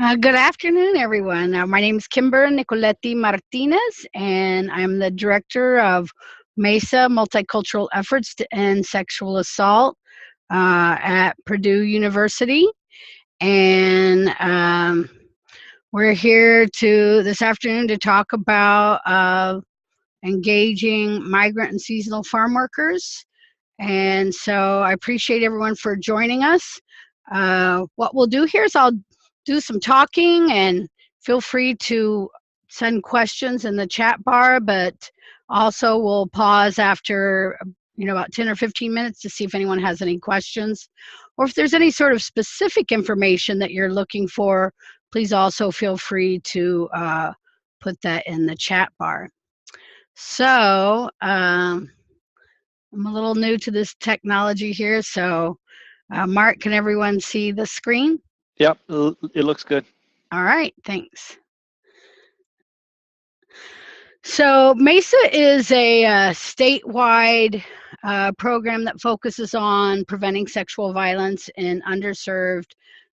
Good afternoon, everyone. My name is Kimber Nicoletti Martinez, and I'm the director of MESA Multicultural Efforts to End Sexual Assault at Purdue University. And we're here this afternoon to talk about engaging migrant and seasonal farm workers. And so I appreciate everyone for joining us. What we'll do here is I'll do some talking, and feel free to send questions in the chat bar, but also we'll pause after about 10 or 15 minutes to see if anyone has any questions, or if there's any sort of specific information that you're looking for. Please also feel free to put that in the chat bar. So I'm a little new to this technology here, so Mark, can everyone see the screen? Yep, it looks good. All right, thanks. So MESA is a statewide program that focuses on preventing sexual violence in underserved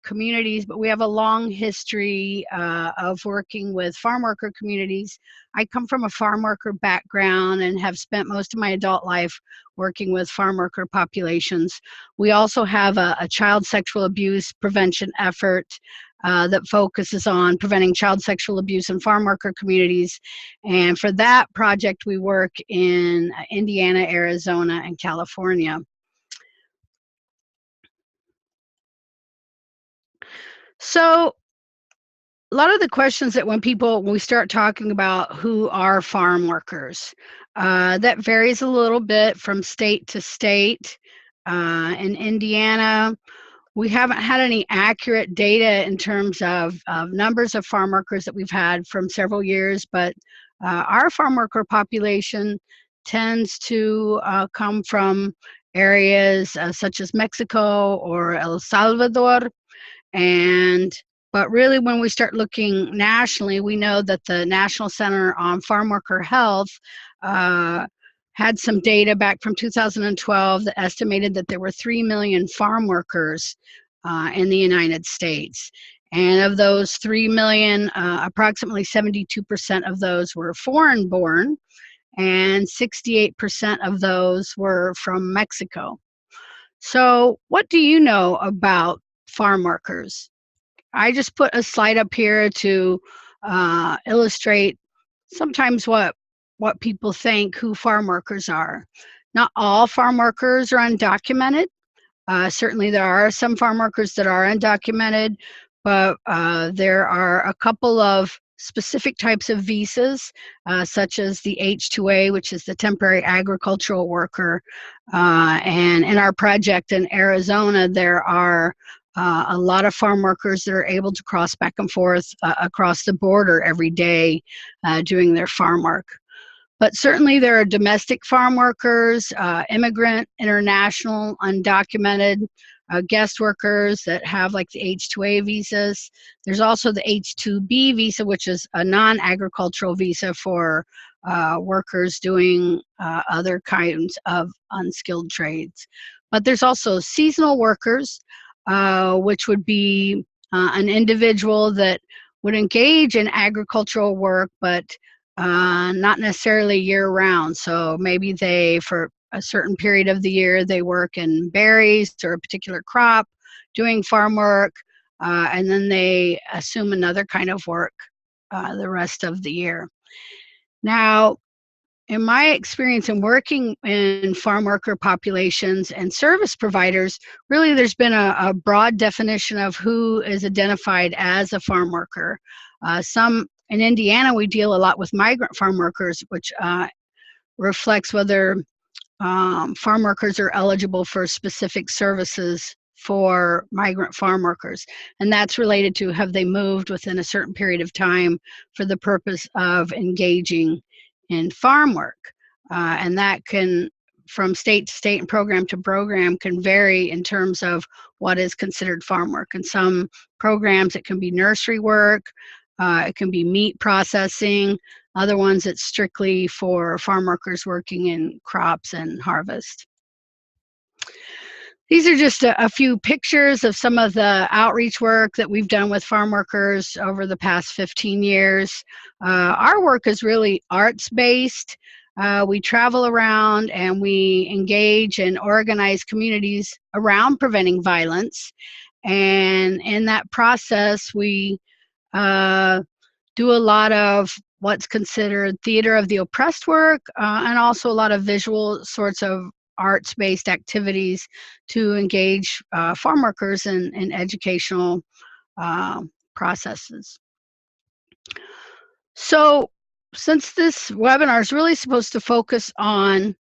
communities, but we have a long history of working with farm worker communities. I come from a farm worker background and have spent most of my adult life working with farm worker populations. We also have a child sexual abuse prevention effort that focuses on preventing child sexual abuse in farm worker communities. And for that project, we work in Indiana, Arizona, and California. So a lot of the questions that when we start talking about who are farm workers, that varies a little bit from state to state. In Indiana, we haven't had any accurate data in terms of numbers of farm workers that we've had from several years, but our farm worker population tends to come from areas such as Mexico or El Salvador. But really, when we start looking nationally, we know that the National Center on Farm Worker Health had some data back from 2012 that estimated that there were 3 million farm workers in the United States. And of those 3 million, approximately 72% of those were foreign born, and 68% of those were from Mexico. So what do you know about farm workers? I just put a slide up here to illustrate sometimes what people think who farm workers are. Not all farm workers are undocumented. Certainly there are some farm workers that are undocumented, but there are a couple of specific types of visas, such as the H-2A, which is the temporary agricultural worker. And in our project in Arizona, there are a lot of farm workers that are able to cross back and forth across the border every day doing their farm work. But certainly there are domestic farm workers, immigrant, international, undocumented, guest workers that have like the H-2A visas. There's also the H-2B visa, which is a non-agricultural visa for workers doing other kinds of unskilled trades. But there's also seasonal workers, which would be an individual that would engage in agricultural work, but not necessarily year-round. So maybe for a certain period of the year, they work in berries or a particular crop, doing farm work, and then they assume another kind of work the rest of the year. Now, in my experience in working in farm worker populations and service providers, really there's been a broad definition of who is identified as a farm worker. In Indiana, we deal a lot with migrant farm workers, which reflects whether farm workers are eligible for specific services for migrant farm workers. And that's related to, have they moved within a certain period of time for the purpose of engaging in farm work. And that can, from state to state and program to program, can vary in terms of what is considered farm work. In some programs, it can be nursery work, it can be meat processing. Other ones, it's strictly for farm workers working in crops and harvest. These are just a few pictures of some of the outreach work that we've done with farm workers over the past 15 years. Our work is really arts-based. We travel around and we engage and organize communities around preventing violence. And in that process, we do a lot of what's considered theater of the oppressed work, and also a lot of visual sorts of arts-based activities to engage farm workers in educational processes. So since this webinar is really supposed to focus on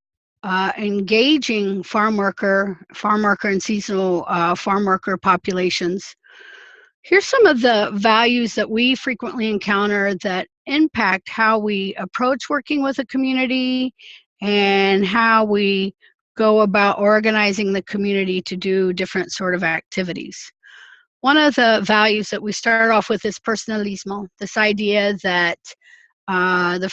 engaging farm worker and seasonal farm worker populations, here's some of the values that we frequently encounter that impact how we approach working with a community and how we go about organizing the community to do different sort of activities. One of the values that we start off with is personalismo, this idea that the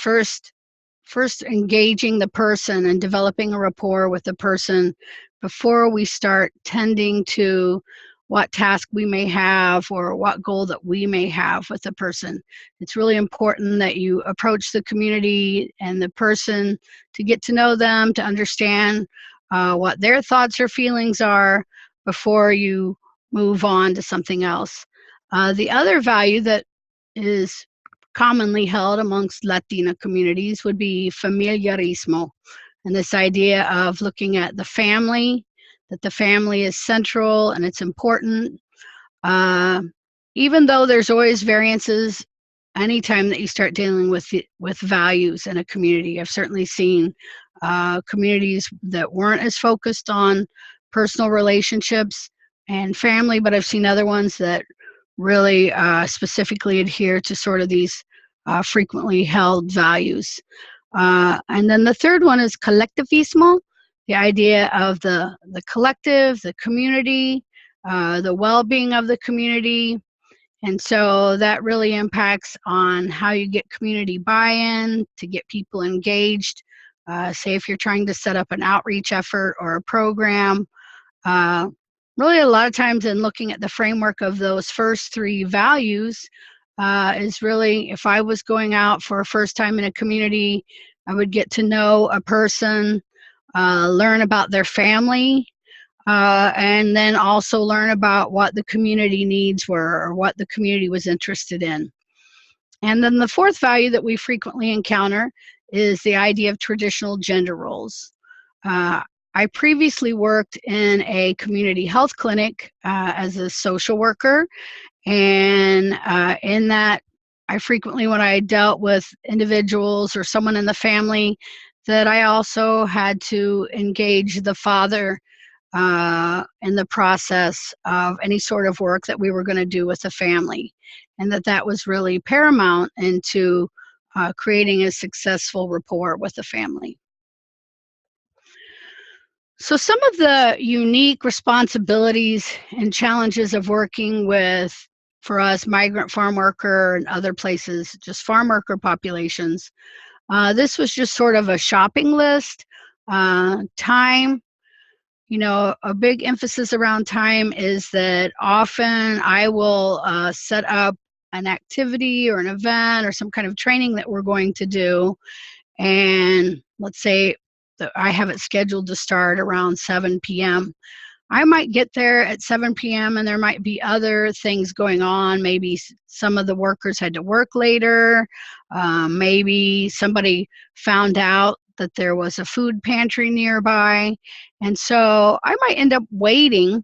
first engaging the person and developing a rapport with the person before we start tending to what task we may have or what goal that we may have with the person. It's really important that you approach the community and the person to get to know them, to understand what their thoughts or feelings are before you move on to something else. The other value that is commonly held amongst Latina communities would be familiarismo, and this idea of looking at the family, that the family is central and it's important. Even though there's always variances anytime that you start dealing with values in a community. I've certainly seen communities that weren't as focused on personal relationships and family, but I've seen other ones that really specifically adhere to sort of these frequently held values. And then the third one is collectivismo, the idea of the collective, the community, the well-being of the community. And so that really impacts on how you get community buy-in, to get people engaged. Say if you're trying to set up an outreach effort or a program, really a lot of times in looking at the framework of those first three values is really, if I was going out for a first time in a community, I would get to know a person, learn about their family, and then also learn about what the community needs were or what the community was interested in. And then the fourth value that we frequently encounter is the idea of traditional gender roles. I previously worked in a community health clinic as a social worker, and in that, I frequently, when I dealt with individuals or someone in the family, that I also had to engage the father in the process of any sort of work that we were going to do with the family, and that was really paramount into creating a successful rapport with the family. So some of the unique responsibilities and challenges of working with, for us, migrant farm worker and other places, just farm worker populations, this was just sort of a shopping list. Time, you know, a big emphasis around time is that often I will set up an activity or an event or some kind of training that we're going to do. And let's say that I have it scheduled to start around 7 p.m. I might get there at 7 p.m. and there might be other things going on. Maybe some of the workers had to work later. Maybe somebody found out that there was a food pantry nearby. And so I might end up waiting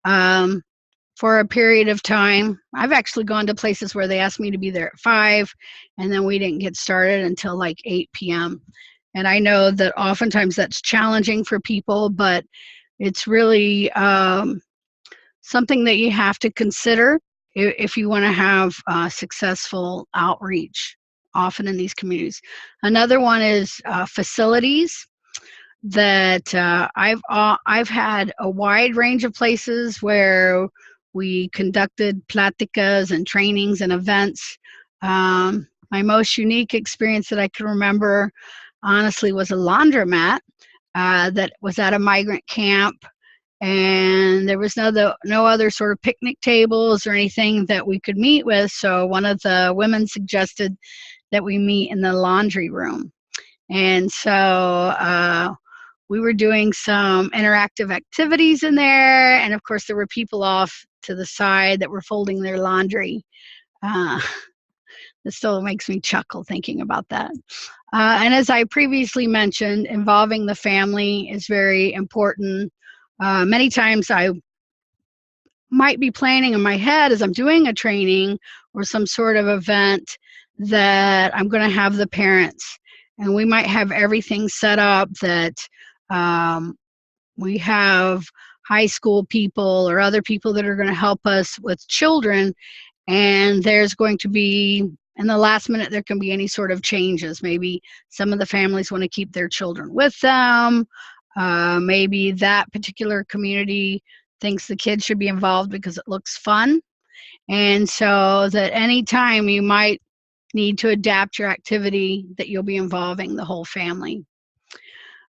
for a period of time. I've actually gone to places where they asked me to be there at 5, and then we didn't get started until like 8 p.m. And I know that oftentimes that's challenging for people, but it's really something that you have to consider if you want to have successful outreach often in these communities. Another one is facilities. That I've had a wide range of places where we conducted pláticas and trainings and events. My most unique experience that I can remember, honestly, was a laundromat that was at a migrant camp, and there was no other sort of picnic tables or anything that we could meet with. So one of the women suggested that we meet in the laundry room. And so we were doing some interactive activities in there. And of course, there were people off to the side that were folding their laundry. It still makes me chuckle thinking about that. And as I previously mentioned, involving the family is very important. Many times I might be planning in my head as I'm doing a training or some sort of event that I'm going to have the parents, and we might have everything set up that we have high school people or other people that are going to help us with children, and there's going to be, in the last minute, there can be any sort of changes. Maybe some of the families want to keep their children with them. Maybe that particular community thinks the kids should be involved because it looks fun. And so that anytime you might need to adapt your activity, that you'll be involving the whole family.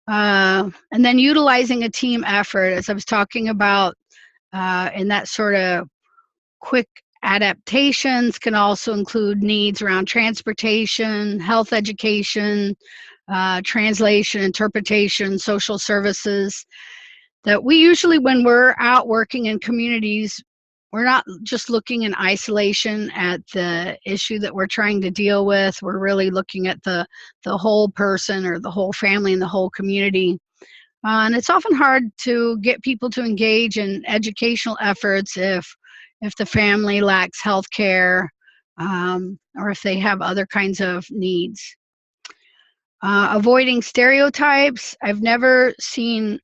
And then utilizing a team effort, as I was talking about, in that sort of quick adaptations can also include needs around transportation, health education, translation, interpretation, social services, that we usually, when we're out working in communities, we're not just looking in isolation at the issue that we're trying to deal with. We're really looking at the whole person or the whole family and the whole community. And it's often hard to get people to engage in educational efforts if the family lacks health care, or if they have other kinds of needs. Avoiding stereotypes. I've never seen,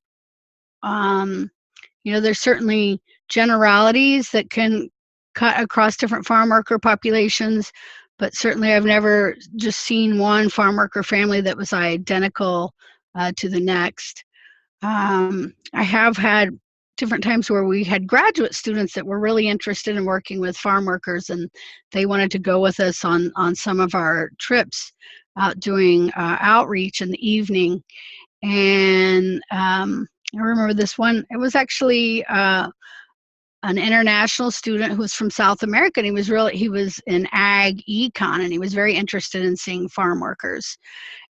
there's certainly generalities that can cut across different farm worker populations, but certainly I've never just seen one farm worker family that was identical to the next. I have had different times where we had graduate students that were really interested in working with farm workers, and they wanted to go with us on some of our trips out doing outreach in the evening. And I remember this one. It was actually an international student who was from South America, and he was in ag econ, and he was very interested in seeing farm workers.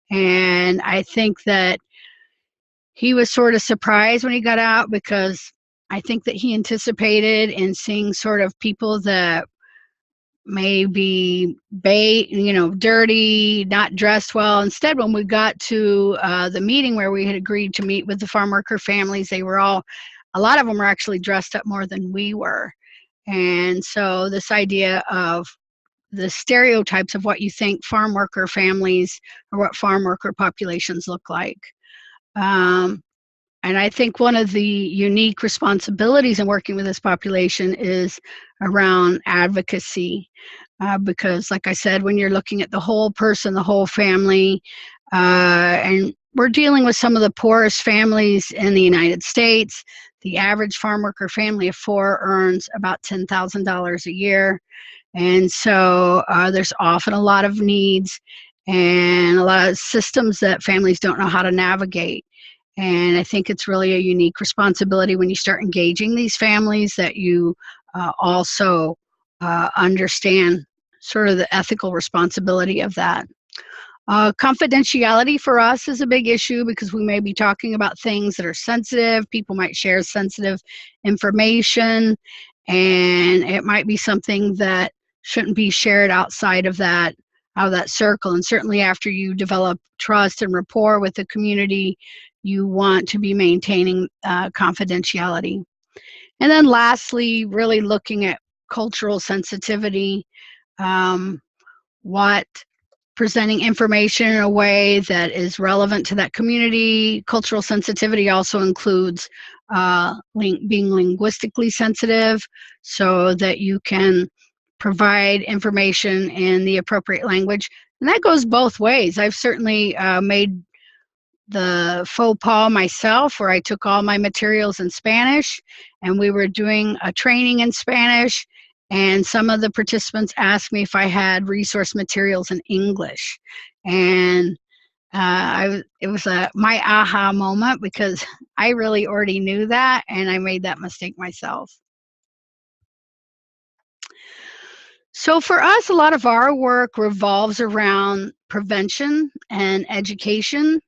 And I think that he was sort of surprised when he got out, because I think that he anticipated in seeing sort of people that may be dirty, not dressed well. Instead, when we got to the meeting where we had agreed to meet with the farm worker families, a lot of them were actually dressed up more than we were. And so this idea of the stereotypes of what you think farm worker families or what farm worker populations look like. And I think one of the unique responsibilities in working with this population is around advocacy, because, like I said, when you're looking at the whole person, the whole family, and we're dealing with some of the poorest families in the United States. The average farm worker family of 4 earns about $10,000 a year. And so there's often a lot of needs and a lot of systems that families don't know how to navigate. And I think it's really a unique responsibility when you start engaging these families that you also understand sort of the ethical responsibility of that. Confidentiality for us is a big issue, because we may be talking about things that are sensitive. People might share sensitive information, and it might be something that shouldn't be shared outside of that circle. And certainly after you develop trust and rapport with the community, you want to be maintaining confidentiality. And then lastly, really looking at cultural sensitivity, presenting information in a way that is relevant to that community. Cultural sensitivity also includes being linguistically sensitive, so that you can provide information in the appropriate language. And that goes both ways. I've certainly made the faux pas myself, where I took all my materials in Spanish, and we were doing a training in Spanish, and some of the participants asked me if I had resource materials in English. And It was my aha moment because I really already knew that, and I made that mistake myself. So for us, a lot of our work revolves around prevention and education.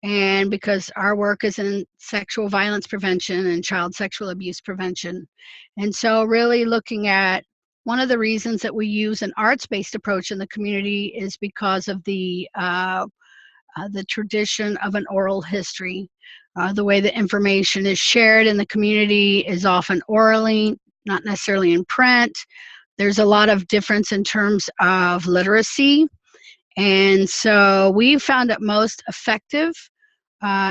And because our work is in sexual violence prevention and child sexual abuse prevention. And so really looking at one of the reasons that we use an arts-based approach in the community is because of the tradition of an oral history. The way that information is shared in the community is often orally, not necessarily in print. There's a lot of difference in terms of literacy. And so we found it most effective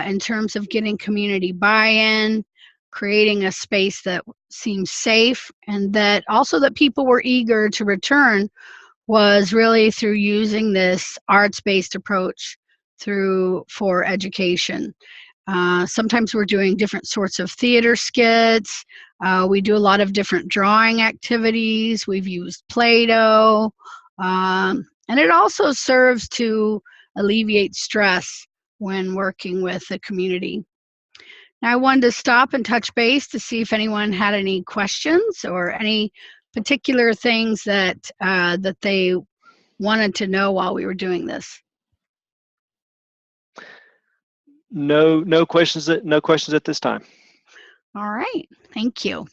in terms of getting community buy-in, creating a space that seems safe, and that also that people were eager to return was really through using this arts-based approach for education. Sometimes we're doing different sorts of theater skits. We do a lot of different drawing activities. We've used Play-Doh. And it also serves to alleviate stress when working with the community. Now, I wanted to stop and touch base to see if anyone had any questions or any particular things that that they wanted to know while we were doing this. No questions at this time. All right, thank you.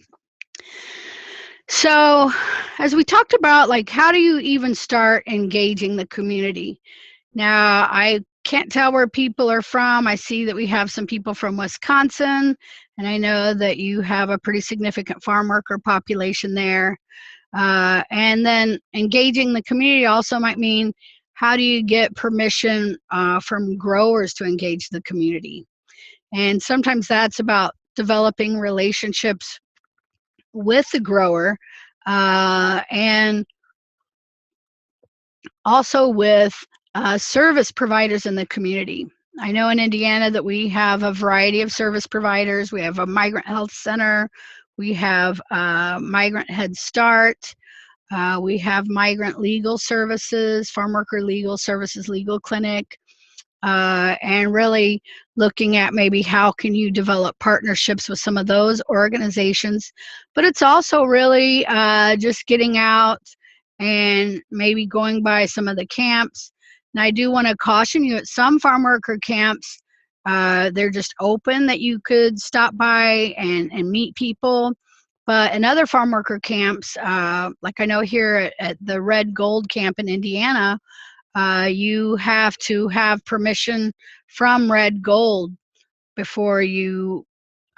So, as we talked about, like, how do you even start engaging the community? Now, I can't tell where people are from. I see that we have some people from Wisconsin, and I know that you have a pretty significant farm worker population there. And then engaging the community also might mean, how do you get permission from growers to engage the community? And sometimes that's about developing relationships with the grower and also with service providers in the community. I know in Indiana that we have a variety of service providers. We have a Migrant Health Center. We have Migrant Head Start. We have Migrant Legal Services, Farm Worker Legal Services, Legal Clinic. And really looking at maybe how can you develop partnerships with some of those organizations. But it's also really just getting out and maybe going by some of the camps. And I do want to caution you, at some farm worker camps, they're just open that you could stop by and meet people. But in other farm worker camps, like I know here at the Red Gold Camp in Indiana, you have to have permission from Red Gold before you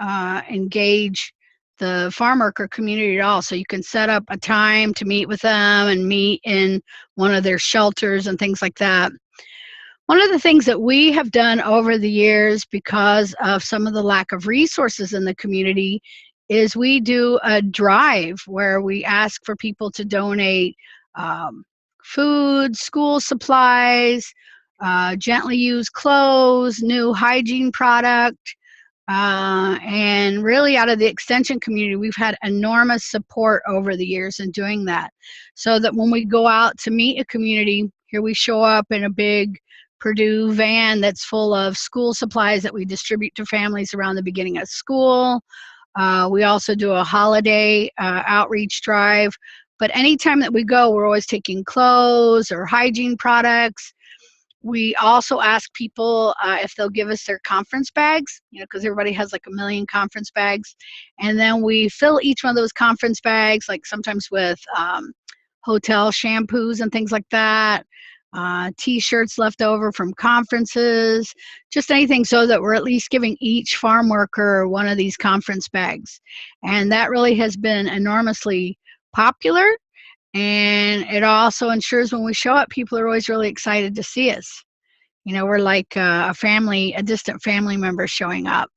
engage the farm worker community at all. So you can set up a time to meet with them and meet in one of their shelters and things like that. One of the things that we have done over the years, because of some of the lack of resources in the community, is we do a drive where we ask for people to donate food, school supplies, gently used clothes, new hygiene product. And really out of the extension community, we've had enormous support over the years in doing that. So that when we go out to meet a community, here we show up in a big Purdue van that's full of school supplies that we distribute to families around the beginning of school. We also do a holiday outreach drive. But anytime that we go, we're always taking clothes or hygiene products. We also ask people if they'll give us their conference bags, because everybody has like a million conference bags. And then we fill each one of those conference bags, like sometimes with hotel shampoos and things like that, T-shirts left over from conferences, just anything, so that we're at least giving each farm worker one of these conference bags. And that really has been enormously popular. And it also ensures when we show up, people are always really excited to see us. We're like a distant family member showing up.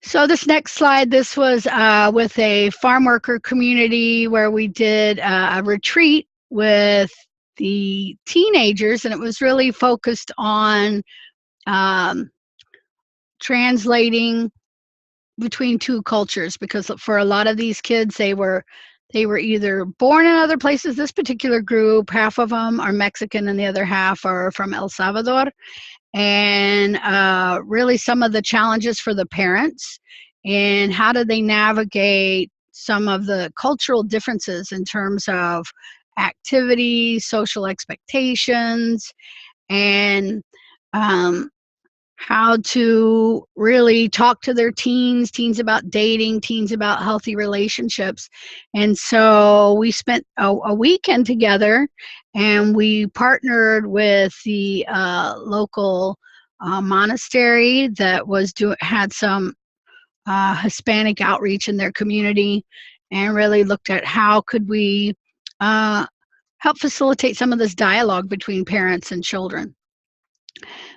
So this next slide, this was with a farm worker community where we did a retreat with the teenagers, and it was really focused on translating between two cultures, because for a lot of these kids, they were They were either born in other places. This particular group, half of them are Mexican and the other half are from El Salvador. And really some of the challenges for the parents and how do they navigate some of the cultural differences in terms of activities, social expectations, and um, how to really talk to their teens about dating, teens about healthy relationships. And so we spent a weekend together and we partnered with the local monastery that had some Hispanic outreach in their community and really looked at how could we help facilitate some of this dialogue between parents and children.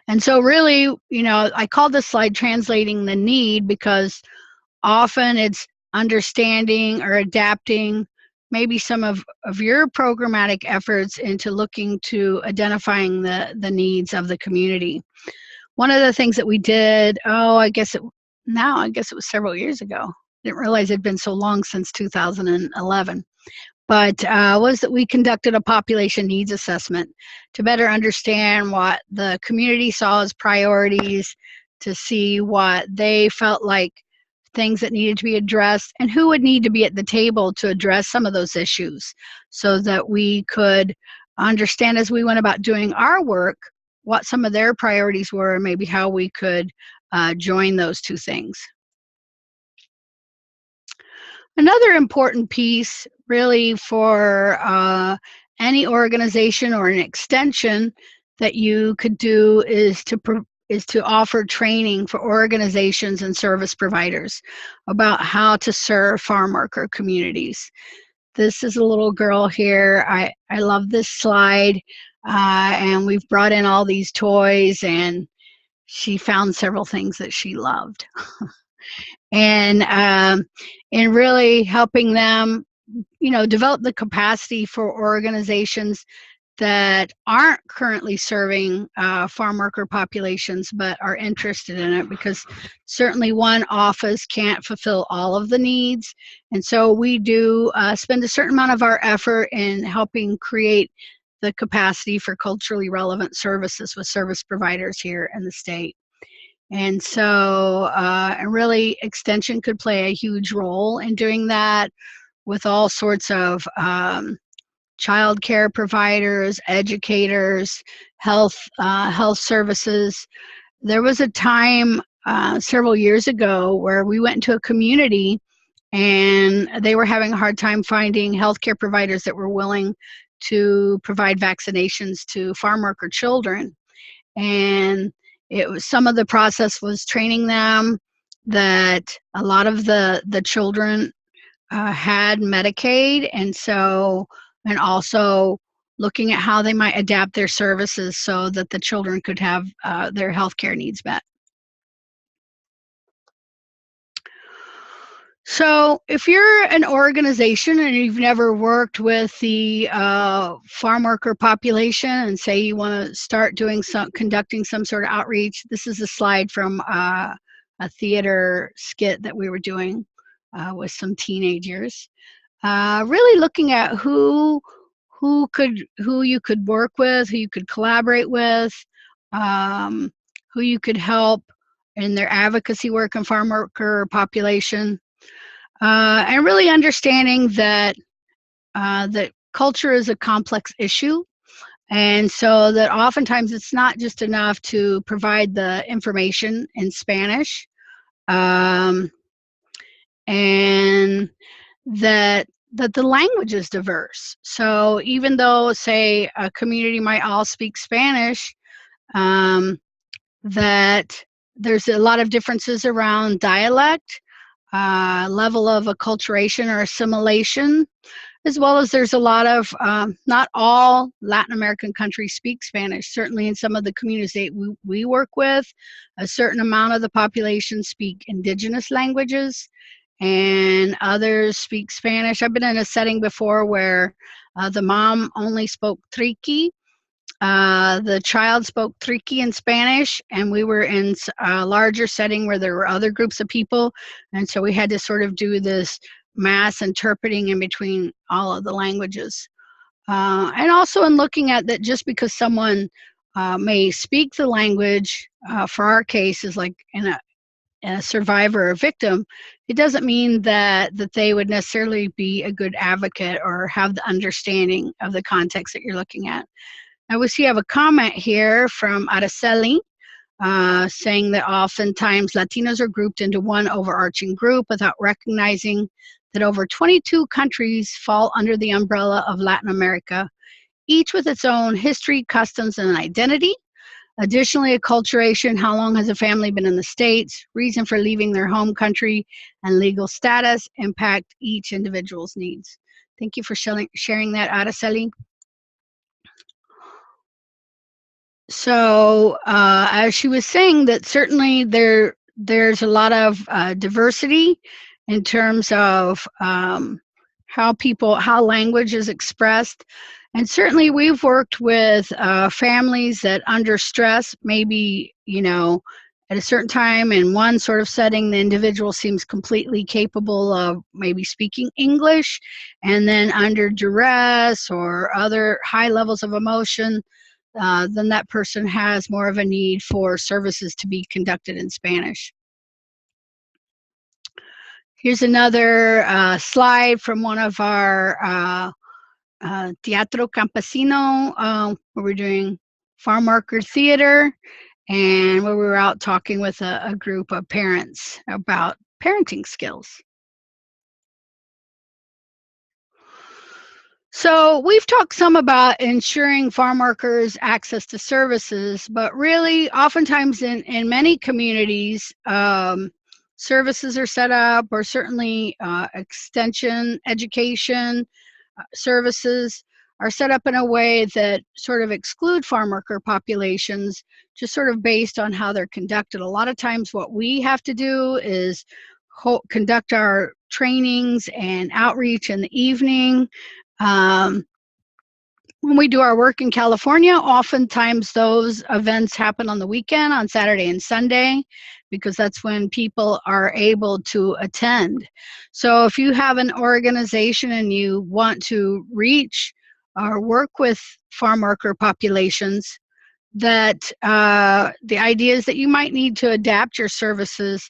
And so really, I call this slide translating the need because often it's understanding or adapting maybe some of your programmatic efforts into looking to identifying the needs of the community. One of the things that we did, I guess it was several years ago. Didn't realize it had been so long since 2011. But was that we conducted a population needs assessment to better understand what the community saw as priorities, to see what they felt like things that needed to be addressed, and who would need to be at the table to address some of those issues so that we could understand as we went about doing our work what some of their priorities were and maybe how we could join those two things. Another important piece really for any organization or an extension that you could do is to offer training for organizations and service providers about how to serve farm worker communities. This is a little girl here. I love this slide, and we've brought in all these toys, and she found several things that she loved. And really helping them, develop the capacity for organizations that aren't currently serving farm worker populations but are interested in it, because certainly one office can't fulfill all of the needs. And so we do spend a certain amount of our effort in helping create the capacity for culturally relevant services with service providers here in the state. And so and really extension could play a huge role in doing that with all sorts of child care providers, educators, health services. There was a time several years ago where we went into a community and they were having a hard time finding healthcare providers that were willing to provide vaccinations to farm worker children. And some of the process was training them that a lot of the children had Medicaid, and also looking at how they might adapt their services so that the children could have their health care needs met. So if you're an organization and you've never worked with the farm worker population and say you want to start conducting some sort of outreach, this is a slide from a theater skit that we were doing with some teenagers. Really looking at who you could work with, who you could collaborate with, who you could help in their advocacy work and farm worker population. And really understanding that culture is a complex issue, and so that oftentimes it's not just enough to provide the information in Spanish, and that the language is diverse. So even though, say, a community might all speak Spanish, that there's a lot of differences around dialect, level of acculturation or assimilation, as well as there's a lot of, not all Latin American countries speak Spanish. Certainly in some of the communities that we work with, a certain amount of the population speak indigenous languages and others speak Spanish. I've been in a setting before where the mom only spoke Triqui. The child spoke Triqui in Spanish, and we were in a larger setting where there were other groups of people, and so we had to sort of do this mass interpreting in between all of the languages. And also in looking at that, just because someone may speak the language, for our case is like in a survivor or victim, it doesn't mean that they would necessarily be a good advocate or have the understanding of the context that you're looking at. Now we see I have a comment here from Araceli, saying that oftentimes Latinos are grouped into one overarching group without recognizing that over 22 countries fall under the umbrella of Latin America, each with its own history, customs, and identity. Additionally, acculturation, how long has a family been in the States, reason for leaving their home country, and legal status impact each individual's needs. Thank you for sharing that, Araceli. So as she was saying, that certainly there's a lot of diversity in terms of how language is expressed. And certainly we've worked with families that under stress, maybe, at a certain time in one sort of setting, the individual seems completely capable of maybe speaking English, and then under duress or other high levels of emotion, then that person has more of a need for services to be conducted in Spanish. Here's another slide from one of our Teatro Campesino, where we're doing farm worker theater, and where we were out talking with a group of parents about parenting skills. So we've talked some about ensuring farm workers access to services, but really oftentimes in many communities, services are set up, or certainly extension, education services are set up in a way that sort of exclude farm worker populations, just sort of based on how they're conducted. A lot of times what we have to do is conduct our trainings and outreach in the evening. When we do our work in California, oftentimes those events happen on the weekend, on Saturday and Sunday, because that's when people are able to attend. So if you have an organization and you want to reach or work with farm worker populations, that the idea is that you might need to adapt your services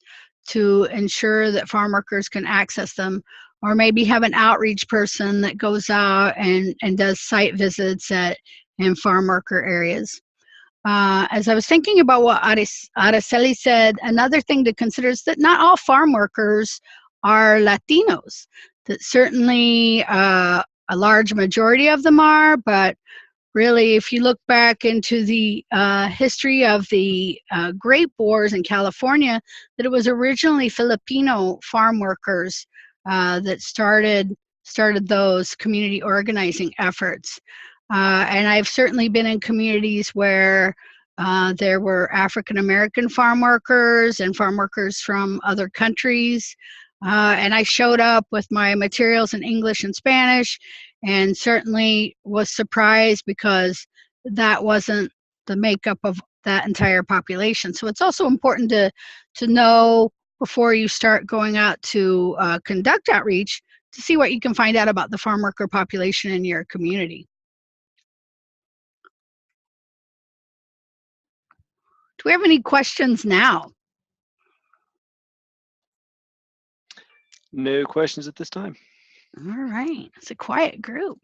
to ensure that farm workers can access them, or maybe have an outreach person that goes out and does site visits in farm worker areas. As I was thinking about what Araceli said, another thing to consider is that not all farm workers are Latinos. That certainly a large majority of them are, but really, if you look back into the history of the grape wars in California, that it was originally Filipino farm workers that started those community organizing efforts. And I've certainly been in communities where there were African American farm workers and farm workers from other countries. And I showed up with my materials in English and Spanish, and certainly was surprised because that wasn't the makeup of that entire population. So it's also important to know before you start going out to conduct outreach, to see what you can find out about the farm worker population in your community. Do we have any questions now? No questions at this time. All right, it's a quiet group.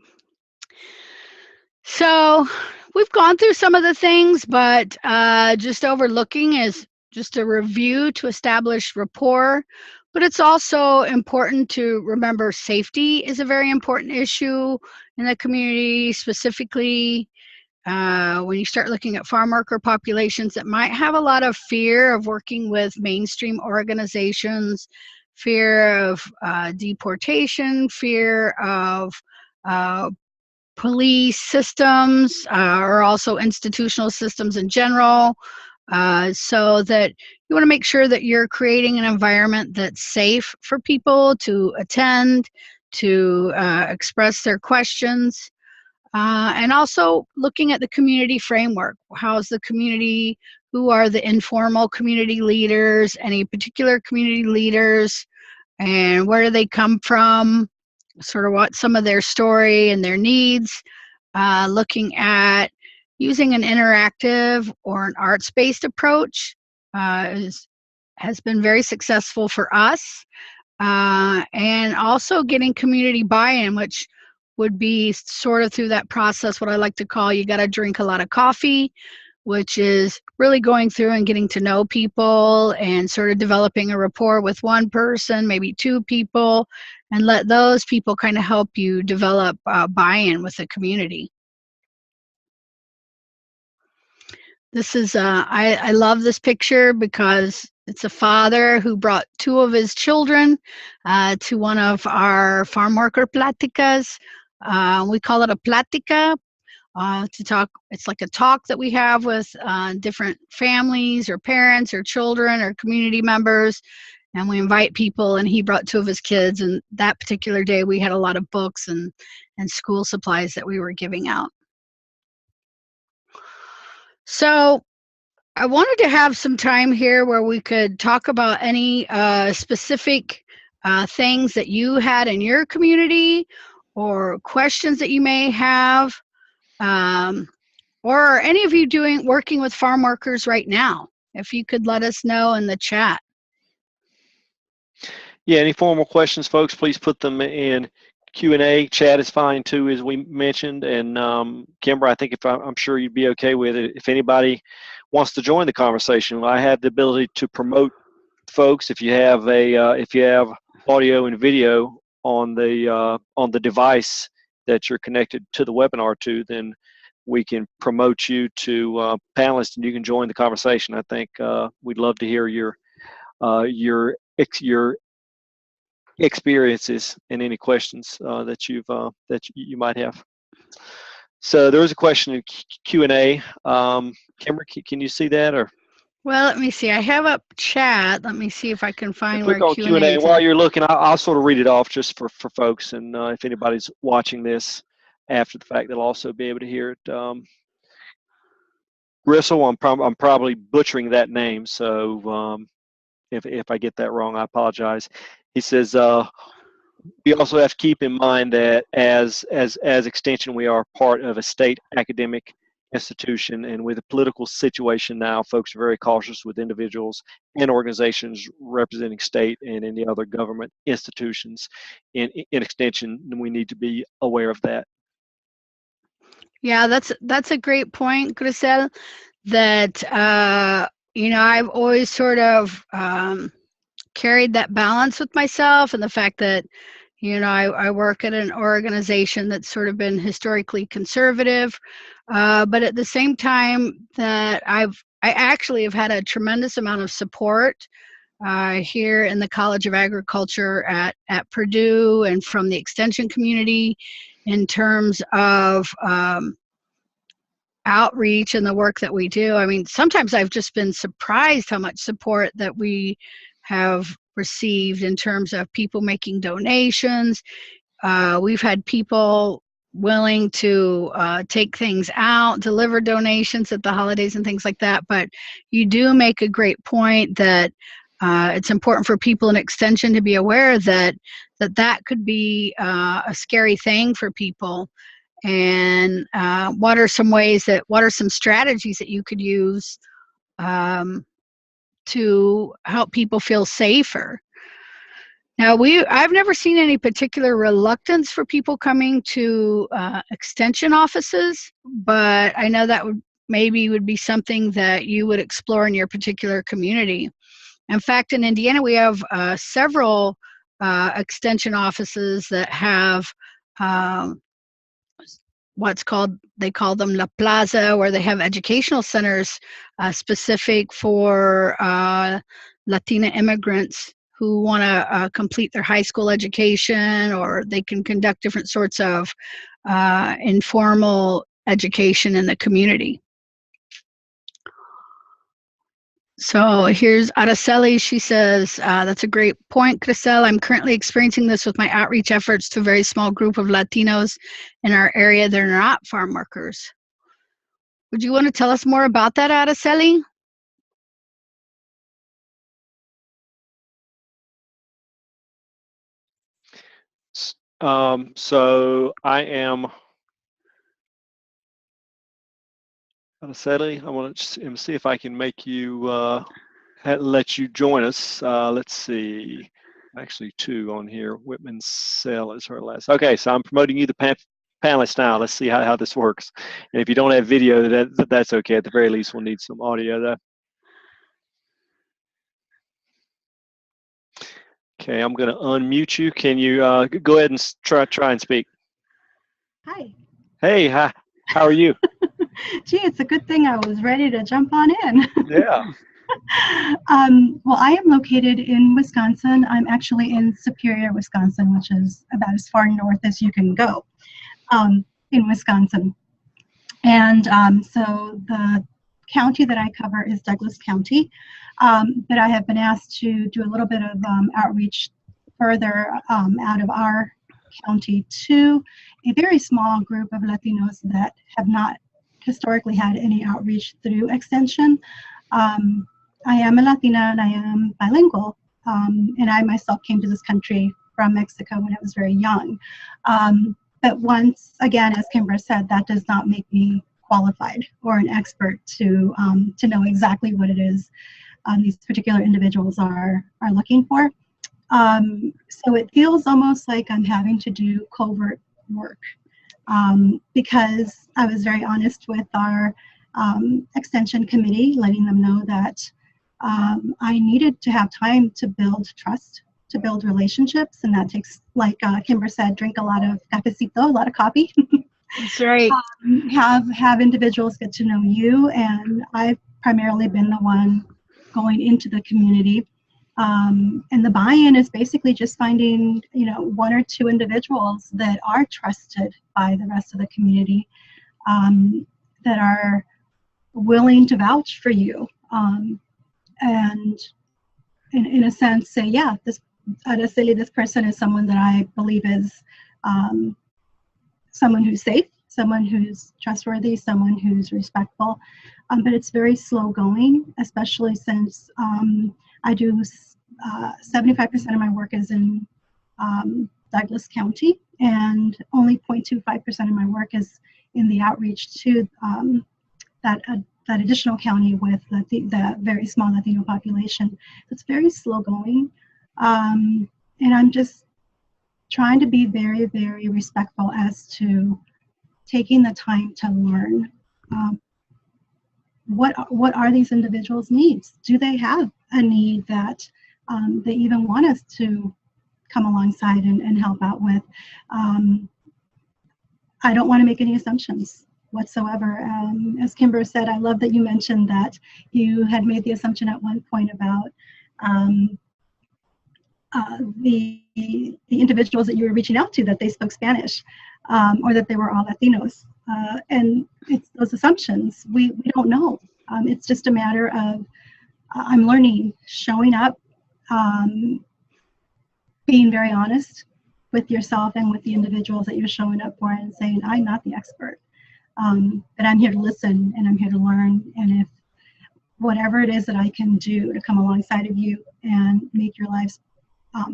So we've gone through some of the things, but just overlooking is just a review to establish rapport. But it's also important to remember safety is a very important issue in the community, specifically when you start looking at farm worker populations that might have a lot of fear of working with mainstream organizations, fear of deportation, fear of police systems, or also institutional systems in general, so that you want to make sure that you're creating an environment that's safe for people to attend, to express their questions, and also looking at the community framework. How's the community? Who are the informal community leaders? Any particular community leaders? and where do they come from, sort of what some of their story and their needs, looking at using an interactive or an arts-based approach has been very successful for us, and also getting community buy-in, which would be sort of through that process, what I like to call you got to drink a lot of coffee, which is really going through and getting to know people and sort of developing a rapport with one person, maybe two people, and let those people kind of help you develop buy-in with the community. This is, I love this picture because it's a father who brought two of his children to one of our farm worker platicas. We call it a platica to talk. It's like a talk that we have with different families or parents or children or community members. And we invite people, and he brought two of his kids. And that particular day, we had a lot of books and school supplies that we were giving out. So I wanted to have some time here where we could talk about any specific things that you had in your community or questions that you may have, or are any of you working with farm workers right now? If you could let us know in the chat. Yeah, any formal questions, folks, please put them in Q&A. Chat is fine too, as we mentioned. And Kimber, I think I'm sure you'd be okay with it. If anybody wants to join the conversation, I have the ability to promote folks. If you have audio and video on the device that you're connected to the webinar to, then we can promote you to panelists, and you can join the conversation. I think we'd love to hear your experiences and any questions that you might have. So there was a question in Q&A. Kimber, can you see that? Or well, let me see. I have up chat. Let me see if I can find where click on Q&A is. While you're looking, I'll sort of read it off just for folks, and if anybody's watching this after the fact, they'll also be able to hear it. Gristle, I'm probably butchering that name, so if I get that wrong, I apologize. He says, we also have to keep in mind that as Extension, we are part of a state academic institution, and with the political situation now, folks are very cautious with individuals and organizations representing state and any other government institutions in Extension, and we need to be aware of that. Yeah, that's a great point, Grisel, that I've always sort of carried that balance with myself, and the fact that I work at an organization that's sort of been historically conservative, but at the same time that I actually have had a tremendous amount of support here in the College of Agriculture at Purdue and from the Extension community in terms of outreach and the work that we do. I mean, sometimes I've just been surprised how much support that we have received in terms of people making donations. We've had people willing to take things out, deliver donations at the holidays and things like that. But you do make a great point that it's important for people in Extension to be aware that could be a scary thing for people. And what are some strategies that you could use to help people feel safer? Now, I've never seen any particular reluctance for people coming to Extension offices, but I know that would be something that you would explore in your particular community. In fact, in Indiana, we have several Extension offices that have they call them La Plaza, where they have educational centers specific for Latina immigrants who want to complete their high school education, or they can conduct different sorts of informal education in the community. So here's Araceli. She says, that's a great point, Grisel. I'm currently experiencing this with my outreach efforts to a very small group of Latinos in our area that are not farm workers. Would you want to tell us more about that, Araceli? So I am Araceli. I want to see if I can make you let you join us. Let's see. Actually, two on here. Whitman Sell is her last. Okay, so I'm promoting you the panelist now. Let's see how this works. And if you don't have video, that's okay. At the very least, we'll need some audio though. Okay, I'm going to unmute you. Can you go ahead and try and speak? Hi. Hey, hi. How are you? Gee, it's a good thing I was ready to jump on in. Yeah. Well, I am located in Wisconsin. I'm actually in Superior, Wisconsin, which is about as far north as you can go in Wisconsin. And so the county that I cover is Douglas County, but I have been asked to do a little bit of outreach further out of our county to a very small group of Latinos that have not historically had any outreach through Extension. I am a Latina and I am bilingual, and I myself came to this country from Mexico when I was very young. But once again, as Kimber said, that does not make me qualified or an expert to know exactly what it is these particular individuals are looking for. So it feels almost like I'm having to do covert work because I was very honest with our extension committee, letting them know that I needed to have time to build trust, to build relationships, and that takes, like Kimber said, drink a lot of cafecito, a lot of coffee. That's right. Have individuals get to know you, and I've primarily been the one going into the community. And the buy-in is basically just finding, one or two individuals that are trusted by the rest of the community, that are willing to vouch for you, and in a sense say, yeah, this person is someone that I believe is someone who's safe, someone who's trustworthy, someone who's respectful. But it's very slow going, especially since I do 75% of my work is in Douglas County, and only 0.25% of my work is in the outreach to that additional county with the very small Latino population. It's very slow going, and I'm just trying to be very, very respectful as to taking the time to learn what are these individuals' needs? Do they have a need that they even want us to come alongside and help out with? I don't want to make any assumptions whatsoever. As Kimber said, I love that you mentioned that you had made the assumption at one point about the individuals that you were reaching out to, that they spoke Spanish, or that they were all Latinos. And it's those assumptions. We don't know. It's just a matter of I'm learning, showing up, being very honest with yourself and with the individuals that you're showing up for, and saying, I'm not the expert, but I'm here to listen and I'm here to learn. And if whatever it is that I can do to come alongside of you and make your lives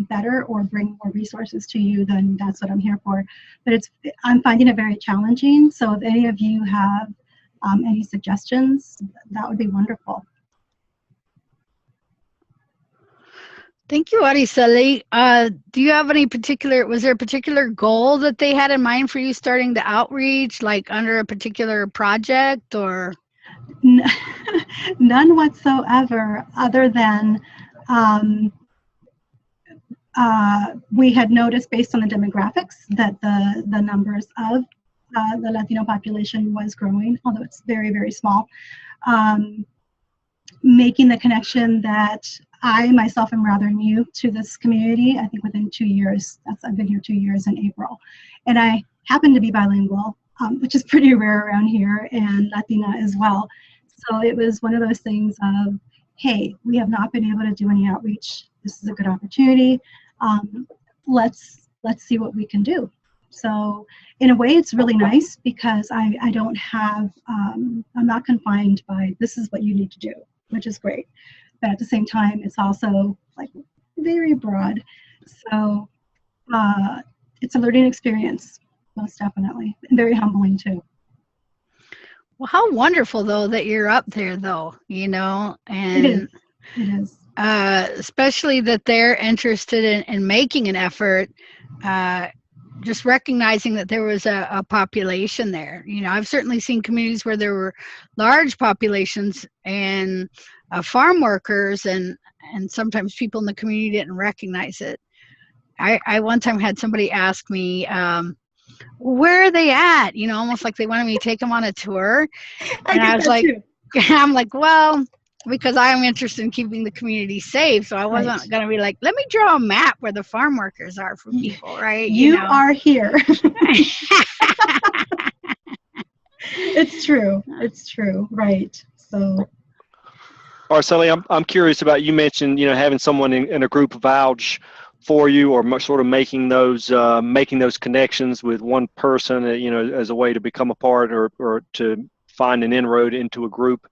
better or bring more resources to you, then that's what I'm here for. But I'm finding it very challenging. So if any of you have any suggestions, that would be wonderful. Thank you, Araceli. Do you have was there a particular goal that they had in mind for you starting the outreach, like under a particular project, or? None whatsoever, other than we had noticed based on the demographics that the numbers of the Latino population was growing, although it's very, very small. Making the connection that I myself am rather new to this community. I think within 2 years, I've been here 2 years in April. And I happen to be bilingual, which is pretty rare around here, and Latina as well. So it was one of those things of, hey, we have not been able to do any outreach. This is a good opportunity. Let's see what we can do. So in a way, it's really nice because I don't have, I'm not confined by this is what you need to do, which is great. But at the same time, it's also like very broad. So it's a learning experience, most definitely, and very humbling too. Well, how wonderful though that you're up there though, and It is. Especially that they're interested in making an effort, just recognizing that there was a population there. I've certainly seen communities where there were large populations and farm workers, and sometimes people in the community didn't recognize it. I one time had somebody ask me, where are they at? Almost like they wanted me to take them on a tour. And I was like, I'm like, well, because I'm interested in keeping the community safe. So I wasn't going to be like, let me draw a map where the farm workers are for people, right? You are here. It's true. It's true. Right. So. Araceli, I'm curious about, you mentioned, having someone in a group vouch for you, or sort of making those connections with one person, as a way to become a part or to find an inroad into a group.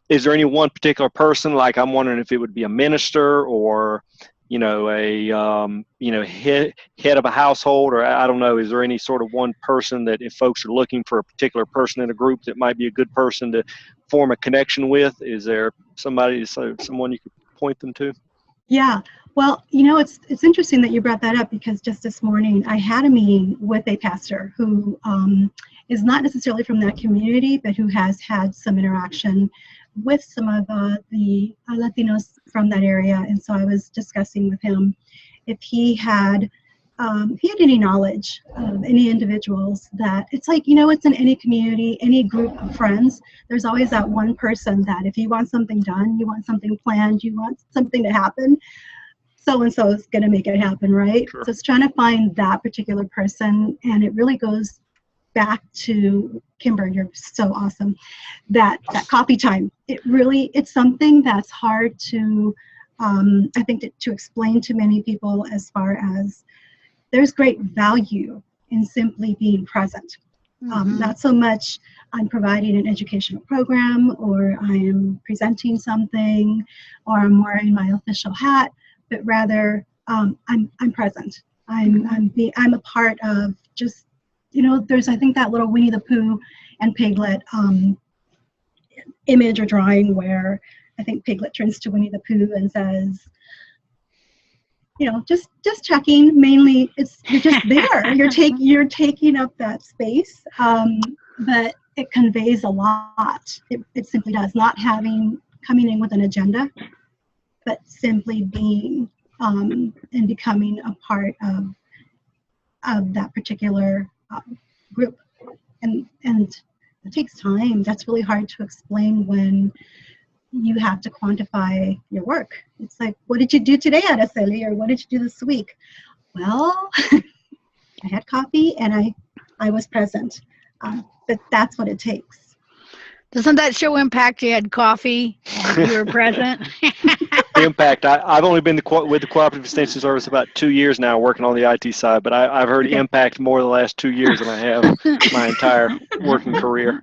Is there any one particular person? Like, I'm wondering if it would be a minister or, a head of a household, or I don't know. Is there any sort of one person that, if folks are looking for a particular person in a group, that might be a good person to form a connection with? Is there someone you could point them to? Yeah. Well, it's interesting that you brought that up, because just this morning I had a meeting with a pastor who is not necessarily from that community, but who has had some interaction with some of the Latinos from that area. And so I was discussing with him if he had any knowledge of any individuals that, it's like, it's in any community, any group of friends, there's always that one person that if you want something done, you want something planned, you want something to happen, so-and-so is going to make it happen, right? Sure. So it's trying to find that particular person, and it really goes back to, Kimber, you're so awesome, that coffee time. It's something that's hard to, I think, to explain to many people, as far as there's great value in simply being present. Not so much I'm providing an educational program, or I am presenting something, or I'm wearing my official hat, but rather I'm present. I'm a part of just, there's, I think, that little Winnie the Pooh and Piglet image or drawing where I think Piglet turns to Winnie the Pooh and says, just checking. Mainly, you're just there. You're taking up that space, but it conveys a lot. It simply does. Not coming in with an agenda, but simply being and becoming a part of that particular group, and it takes time. That's really hard to explain when you have to quantify your work. It's like, what did you do today, Araceli, or what did you do this week? Well, I had coffee and I was present. But that's what it takes. Doesn't that show impact? You had coffee, you were present. Impact. I've only been with the Cooperative Extension Service about 2 years now, working on the IT side, but I've heard impact more the last 2 years than I have my entire working career.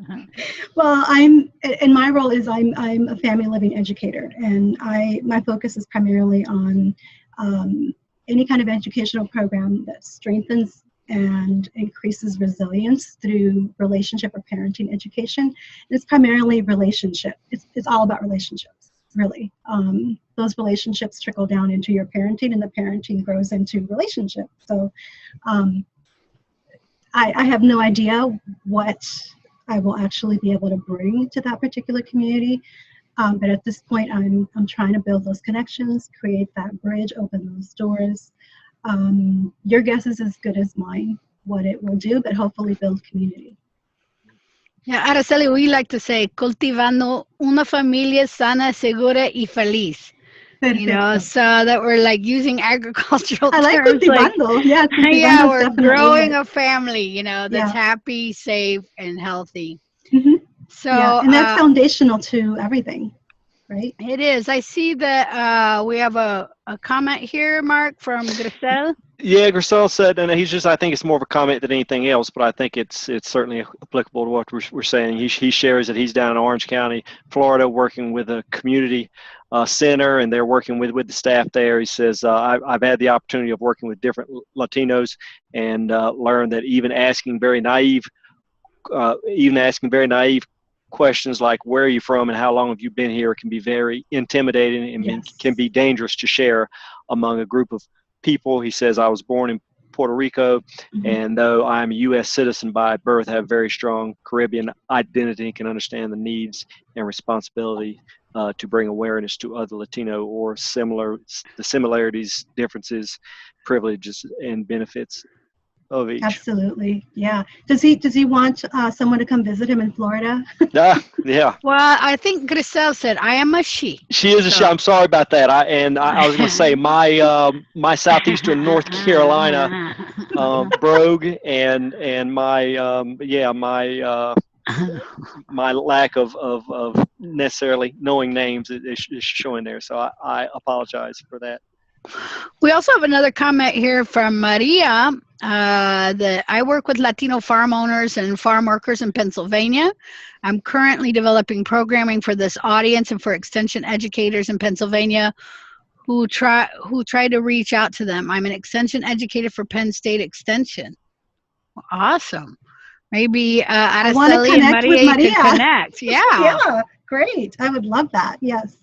Well, in my role is I'm a family living educator, and my focus is primarily on any kind of educational program that strengthens and increases resilience through relationship or parenting education. It's primarily relationship. It's all about relationships, really. Those relationships trickle down into your parenting, and the parenting grows into relationship. So I have no idea what I will actually be able to bring to that particular community. But at this point, I'm trying to build those connections, create that bridge, open those doors. Your guess is as good as mine what it will do, but hopefully build community. Yeah, Araceli, we like to say, cultivando una familia sana, segura y feliz. Perfecto. So that we're like using agricultural I like terms. cultivando. Yeah, Yeah, we're growing a family, that's happy, safe, and healthy. Mm-hmm. So, and that's foundational to everything, right? It is. I see that we have a comment here, Mark, from Grisel. Yeah, Grisel said, and I think it's more of a comment than anything else, but I think it's certainly applicable to what we're saying. He shares that he's down in Orange County, Florida, working with a community center, and they're working with the staff there. He says, I've had the opportunity of working with different Latinos and learned that even asking very naive questions like where are you from and how long have you been here can be very intimidating and Yes. can be dangerous to share among a group of people. He says, I was born in Puerto Rico, and though I'm a U.S. citizen by birth, I have very strong Caribbean identity and can understand the needs and responsibility to bring awareness to other Latino or the similarities, differences, privileges, and benefits of each. Absolutely, yeah. Does he want someone to come visit him in Florida? Yeah. Well, I think Grisel said, I am a she. She is a she. I'm sorry about that. I was going to say my southeastern North Carolina brogue and my my lack of necessarily knowing names is showing there. So I apologize for that. We also have another comment here from Maria. That I work with Latino farm owners and farm workers in Pennsylvania. I'm currently developing programming for this audience and for extension educators in Pennsylvania who try to reach out to them. I'm an extension educator for Penn State Extension. Awesome. Maybe Araceli and Maria can connect. Yeah. Yeah, great. I would love that. Yes.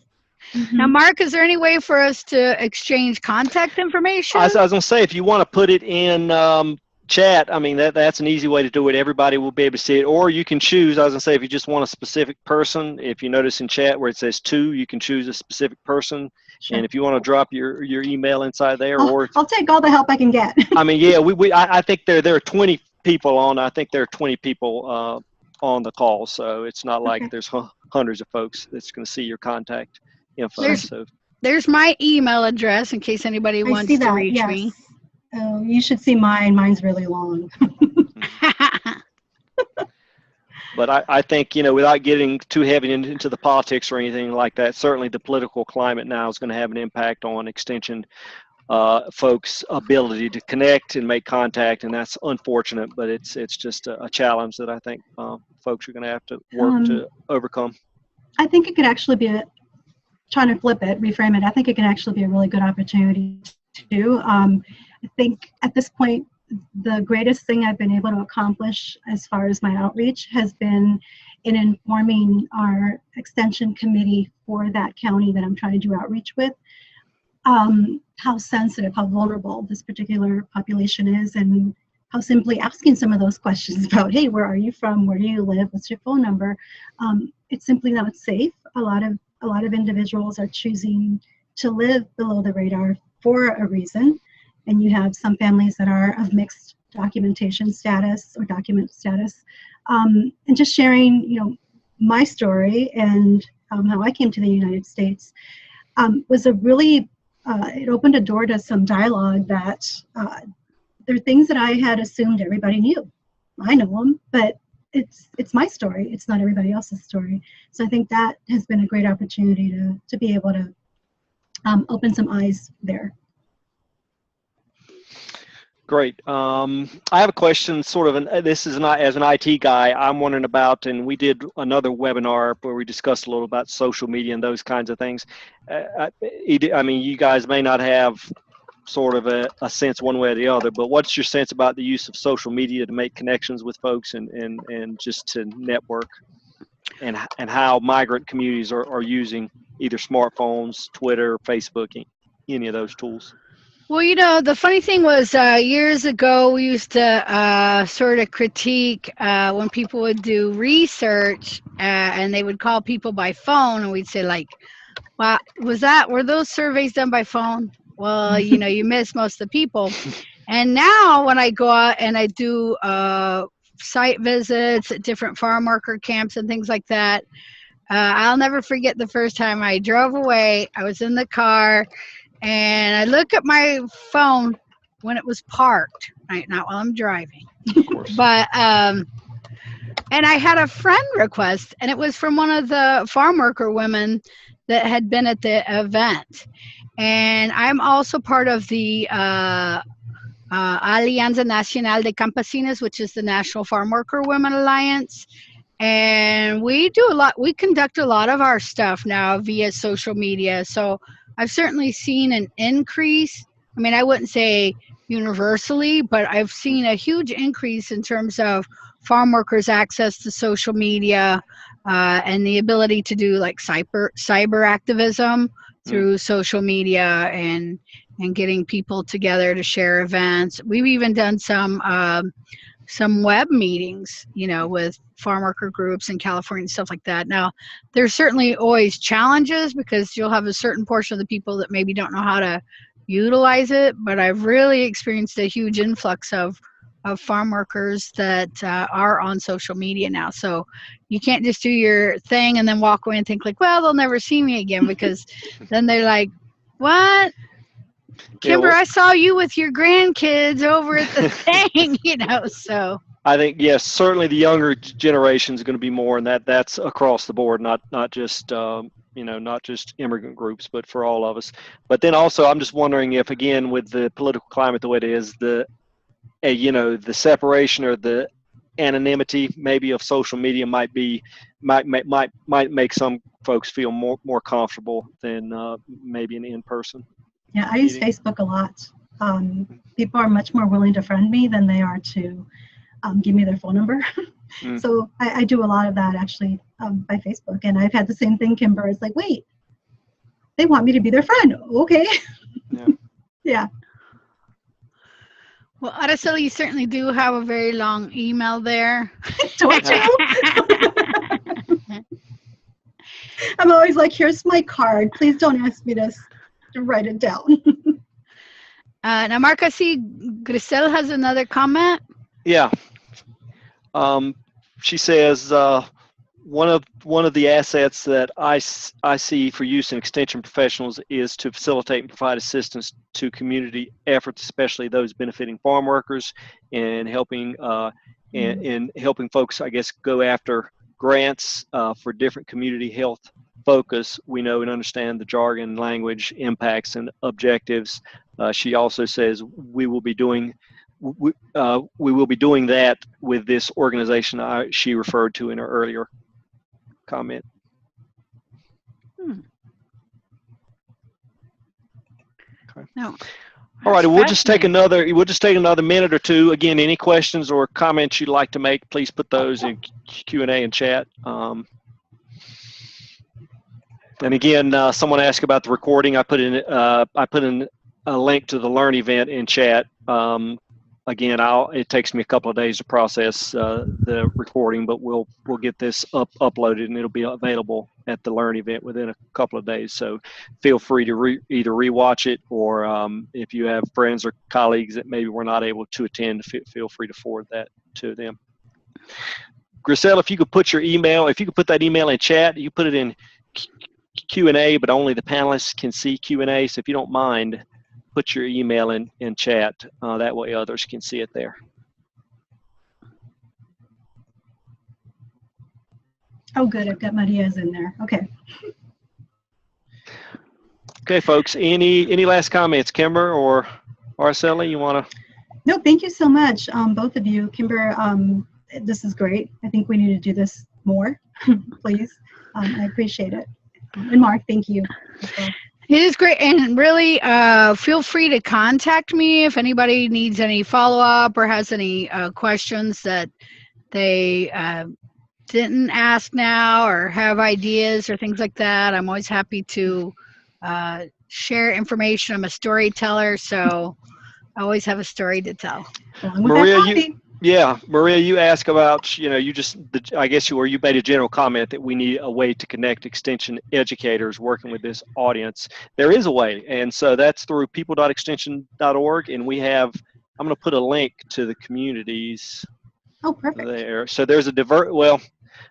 Now, Mark, is there any way for us to exchange contact information? I was going to say, if you want to put it in chat, I mean, that's an easy way to do it. Everybody will be able to see it. Or you can choose, I was going to say, if you just want a specific person, if you notice in chat where it says to, you can choose a specific person. Sure. And if you want to drop your email inside there. I'll take all the help I can get. I mean, yeah, I think there are 20 people on. I think there are 20 people on the call. So it's not like there's hundreds of folks that's going to see your contact info. There's my email address in case anybody wants to reach me. Oh, you should see mine. Mine's really long. But I think, without getting too heavy into the politics or anything like that, certainly the political climate now is going to have an impact on extension folks' ability to connect and make contact, and that's unfortunate, but it's just a challenge that I think folks are going to have to work to overcome. I think it could actually be trying to flip it, reframe it. I think it can actually be a really good opportunity to do. I think at this point, the greatest thing I've been able to accomplish as far as my outreach has been in informing our extension committee for that county that I'm trying to do outreach with, how sensitive, how vulnerable this particular population is, and how simply asking some of those questions about, hey, where are you from? Where do you live? What's your phone number? It's simply not safe. A lot of individuals are choosing to live below the radar for a reason. And you have some families that are of mixed documentation status or document status. And just sharing, my story and how I came to the United States was a really, it opened a door to some dialogue that there are things that I had assumed everybody knew. I know them, but it's my story. It's not everybody else's story. So I think that has been a great opportunity to be able to open some eyes there. Great. I have a question, this is not as an IT guy, I'm wondering about, and we did another webinar where we discussed a little about social media and those kinds of things. I mean, you guys may not have sort of a sense one way or the other, but what's your sense about the use of social media to make connections with folks and just to network, and how migrant communities are using either smartphones, Twitter, Facebook, any of those tools? Well, the funny thing was years ago we used to sort of critique when people would do research and they would call people by phone, and we'd say like, wow, were those surveys done by phone? Well, you miss most of the people. And now when I go out and I do site visits at different farm worker camps and things like that, I'll never forget the first time I drove away. I was in the car and I look at my phone when it was parked, right? Not while I'm driving. Of course. But, and I had a friend request, and it was from one of the farm worker women that had been at the event. And I'm also part of the Alianza Nacional de Campesinas, which is the National Farm Worker Women Alliance. And we conduct a lot of our stuff now via social media. So I've certainly seen an increase. I mean, I wouldn't say universally, but I've seen a huge increase in terms of farm workers' access to social media, and the ability to do like cyber activism through social media, and getting people together to share events. We've even done some web meetings, with farm worker groups in California and stuff like that. Now, there's certainly always challenges because you'll have a certain portion of the people that maybe don't know how to utilize it, but I've really experienced a huge influx of farm workers that are on social media now. So you can't just do your thing and then walk away and think like, well, they'll never see me again, because then they're like, what? Kimber, I saw you with your grandkids over at the thing, so. I think, yes, certainly the younger generation is going to be more, and that's across the board, not just not just immigrant groups, but for all of us. But then also, I'm just wondering if, again, with the political climate the way it is, the separation or the anonymity maybe of social media might make some folks feel more comfortable than maybe an in-person. Yeah, I use Facebook a lot. People are much more willing to friend me than they are to give me their phone number. So I do a lot of that actually by Facebook. And I've had the same thing, Kimber. It's like, wait, they want me to be their friend. Okay. Yeah. Yeah. Well, Araceli, you certainly do have a very long email there. Don't you? I'm always like, here's my card. Please don't ask me to write it down. Now, Mark, I see Grisel has another comment. Yeah. She says, one of the assets that I see for use in extension professionals is to facilitate and provide assistance to community efforts, especially those benefiting farm workers, and helping and helping folks, I guess, go after grants for different community health focus. We know and understand the jargon, language, impacts, and objectives. She also says we will be doing that with this organization she referred to in her earlier comment. Okay. No. All right, we'll just take another minute or two. Again, any questions or comments you'd like to make, please put those in Q&A and chat. And again, someone asked about the recording. I put in a link to the Learn event in chat. Again, it takes me a couple of days to process the recording, but we'll get this uploaded, and it'll be available at the Learn event within a couple of days. So feel free to either rewatch it, or if you have friends or colleagues that maybe were not able to attend, feel free to forward that to them. Grisel, if you could put that email in chat, you put it in Q&A, but only the panelists can see Q&A. So if you don't mind, put your email in chat. That way others can see it there. Oh, good. I've got Maria's in there. Okay. Okay, folks. Any last comments, Kimber or Araceli? You want to? No, thank you so much, both of you. Kimber, this is great. I think we need to do this more, please. I appreciate it. And Mark, thank you. It is great, and really feel free to contact me if anybody needs any follow-up or has any questions that they didn't ask now, or have ideas or things like that. I'm always happy to share information. I'm a storyteller, so I always have a story to tell. Maria, you asked about, you made a general comment that we need a way to connect extension educators working with this audience. There is a way, and so that's through people.extension.org, and I'm going to put a link to the communities. Oh, perfect. There. So there's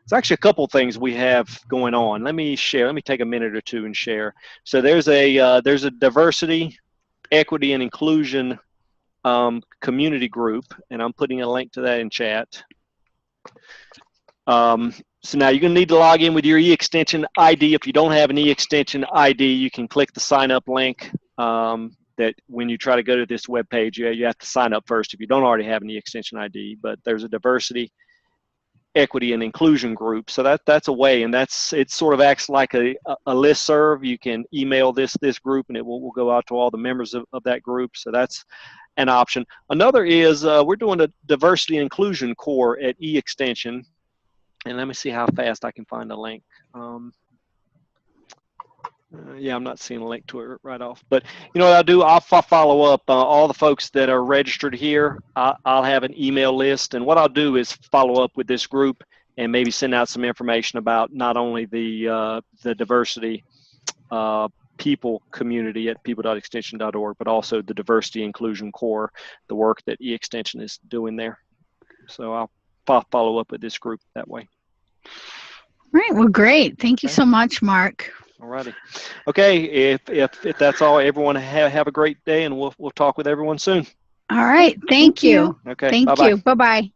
it's actually a couple things we have going on. Let me take a minute or two and share. So there's a diversity, equity, and inclusion community group, and I'm putting a link to that in chat. So now you're going to need to log in with your e-extension ID. If you don't have an e-extension ID, you can click the sign up link. That when you try to go to this web page, you have to sign up first if you don't already have an e-extension ID. But there's a diversity, equity and inclusion group. So that's a way, and it sort of acts like a listserv. You can email this group, and it will go out to all the members of that group. So that's an option. Another is we're doing a diversity and inclusion core at E-Extension, and let me see how fast I can find a link. Yeah, I'm not seeing a link to it right off. But you know what I'll do? I'll follow up all the folks that are registered here. I'll have an email list, and what I'll do is follow up with this group and maybe send out some information about not only the diversity people community at people.extension.org, but also the diversity inclusion core, the work that E-Extension is doing there. So I'll follow up with this group that way. Right. Well, great. Thank you so much, Mark. All righty. Okay. If that's all, everyone have a great day, and we'll talk with everyone soon. All right. Thank you. Okay. Thank bye-bye. you. Bye-bye.